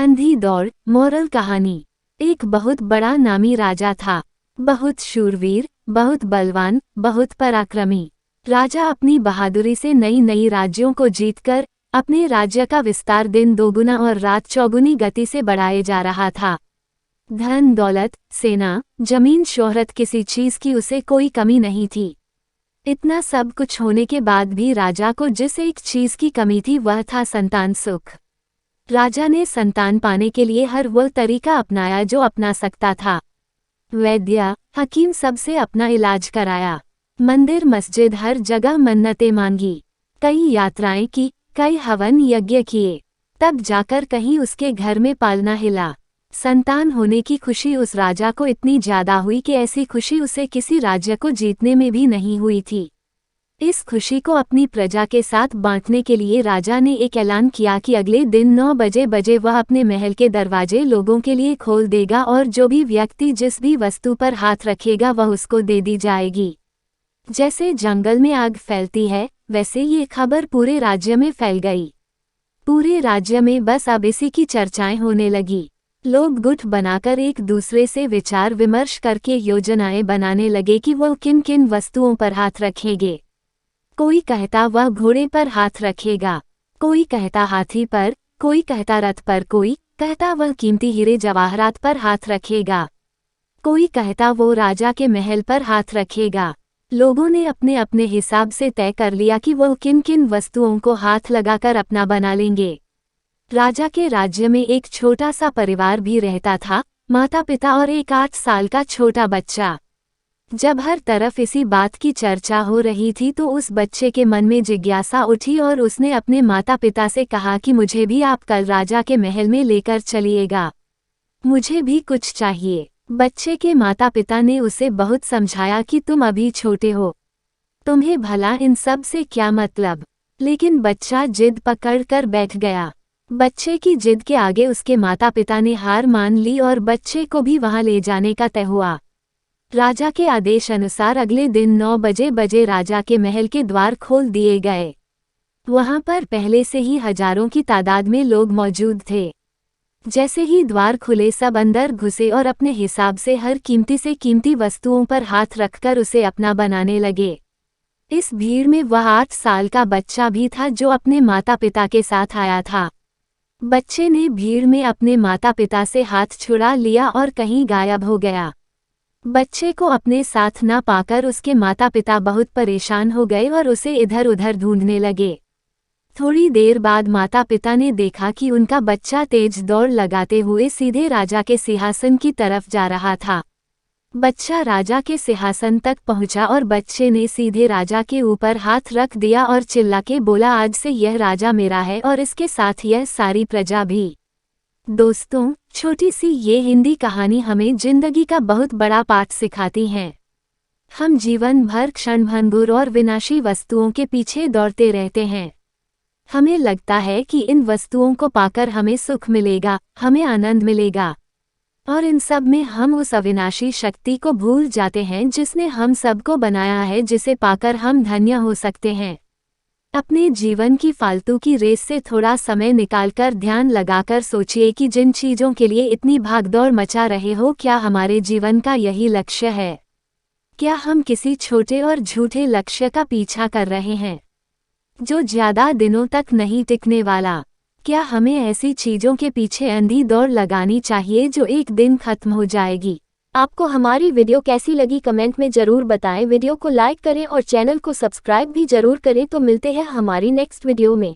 अंधी दौड़। मोरल कहानी। एक बहुत बड़ा नामी राजा था, बहुत शूरवीर, बहुत बलवान, बहुत पराक्रमी। राजा अपनी बहादुरी से नई नई राज्यों को जीतकर अपने राज्य का विस्तार दिन दोगुना और रात चौगुनी गति से बढ़ाए जा रहा था। धन दौलत, सेना, जमीन, शोहरत, किसी चीज की उसे कोई कमी नहीं थी। इतना सब कुछ होने के बाद भी राजा को जिस एक चीज की कमी थी वह था संतान सुख। राजा ने संतान पाने के लिए हर वो तरीका अपनाया जो अपना सकता था। वैद्य, हकीम सबसे अपना इलाज कराया। मंदिर मस्जिद हर जगह मन्नतें मांगी। कई यात्राएं की, कई हवन यज्ञ किए, तब जाकर कहीं उसके घर में पालना हिला। संतान होने की खुशी उस राजा को इतनी ज्यादा हुई कि ऐसी खुशी उसे किसी राज्य को जीतने में भी नहीं हुई थी। इस खुशी को अपनी प्रजा के साथ बांटने के लिए राजा ने एक ऐलान किया कि अगले दिन 9 बजे वह अपने महल के दरवाजे लोगों के लिए खोल देगा और जो भी व्यक्ति जिस भी वस्तु पर हाथ रखेगा वह उसको दे दी जाएगी। जैसे जंगल में आग फैलती है, वैसे ये खबर पूरे राज्य में फैल गई। पूरे राज्य में बस अब इसी की चर्चाएं होने लगी। लोग गुट बनाकर एक दूसरे से विचार विमर्श करके योजनाएं बनाने लगे कि वो किन किन वस्तुओं पर हाथ रखेंगे। कोई कहता वह घोड़े पर हाथ रखेगा, कोई कहता हाथी पर, कोई कहता रथ पर, कोई कहता वह कीमती हीरे जवाहरात पर हाथ रखेगा, कोई कहता वो राजा के महल पर हाथ रखेगा। लोगों ने अपने अपने हिसाब से तय कर लिया कि वो किन किन वस्तुओं को हाथ लगाकर अपना बना लेंगे। राजा के राज्य में एक छोटा सा परिवार भी रहता था, माता पिता और एक 8 साल का छोटा बच्चा। जब हर तरफ इसी बात की चर्चा हो रही थी तो उस बच्चे के मन में जिज्ञासा उठी और उसने अपने माता पिता से कहा कि मुझे भी आप कल राजा के महल में लेकर चलिएगा, मुझे भी कुछ चाहिए। बच्चे के माता पिता ने उसे बहुत समझाया कि तुम अभी छोटे हो, तुम्हें भला इन सब से क्या मतलब, लेकिन बच्चा जिद पकड़ कर बैठ गया। बच्चे की जिद के आगे उसके माता पिता ने हार मान ली और बच्चे को भी वहां ले जाने का तय हुआ। राजा के आदेश अनुसार अगले दिन 9 बजे राजा के महल के द्वार खोल दिए गए। वहां पर पहले से ही हजारों की तादाद में लोग मौजूद थे। जैसे ही द्वार खुले सब अंदर घुसे और अपने हिसाब से हर कीमती से कीमती वस्तुओं पर हाथ रखकर उसे अपना बनाने लगे। इस भीड़ में वह 8 साल का बच्चा भी था जो अपने माता पिता के साथ आया था। बच्चे ने भीड़ में अपने माता पिता से हाथ छुड़ा लिया और कहीं गायब हो गया। बच्चे को अपने साथ न पाकर उसके माता पिता बहुत परेशान हो गए और उसे इधर उधर ढूंढने लगे। थोड़ी देर बाद माता पिता ने देखा कि उनका बच्चा तेज दौड़ लगाते हुए सीधे राजा के सिंहासन की तरफ जा रहा था। बच्चा राजा के सिंहासन तक पहुंचा और बच्चे ने सीधे राजा के ऊपर हाथ रख दिया और चिल्ला के बोला, आज से यह राजा मेरा है और इसके साथ यह सारी प्रजा भी। दोस्तों, छोटी सी ये हिंदी कहानी हमें जिंदगी का बहुत बड़ा पाठ सिखाती है। हम जीवन भर क्षणभंगुर और विनाशी वस्तुओं के पीछे दौड़ते रहते हैं। हमें लगता है कि इन वस्तुओं को पाकर हमें सुख मिलेगा, हमें आनंद मिलेगा, और इन सब में हम उस अविनाशी शक्ति को भूल जाते हैं जिसने हम सबको बनाया है, जिसे पाकर हम धन्य हो सकते हैं। अपने जीवन की फालतू की रेस से थोड़ा समय निकालकर ध्यान लगाकर सोचिए कि जिन चीजों के लिए इतनी भागदौड़ मचा रहे हो, क्या हमारे जीवन का यही लक्ष्य है? क्या हम किसी छोटे और झूठे लक्ष्य का पीछा कर रहे हैं जो ज्यादा दिनों तक नहीं टिकने वाला? क्या हमें ऐसी चीजों के पीछे अंधी दौड़ लगानी चाहिए जो एक दिन खत्म हो जाएगी? आपको हमारी वीडियो कैसी लगी कमेंट में जरूर बताएं। वीडियो को लाइक करें और चैनल को सब्सक्राइब भी जरूर करें। तो मिलते हैं हमारी नेक्स्ट वीडियो में।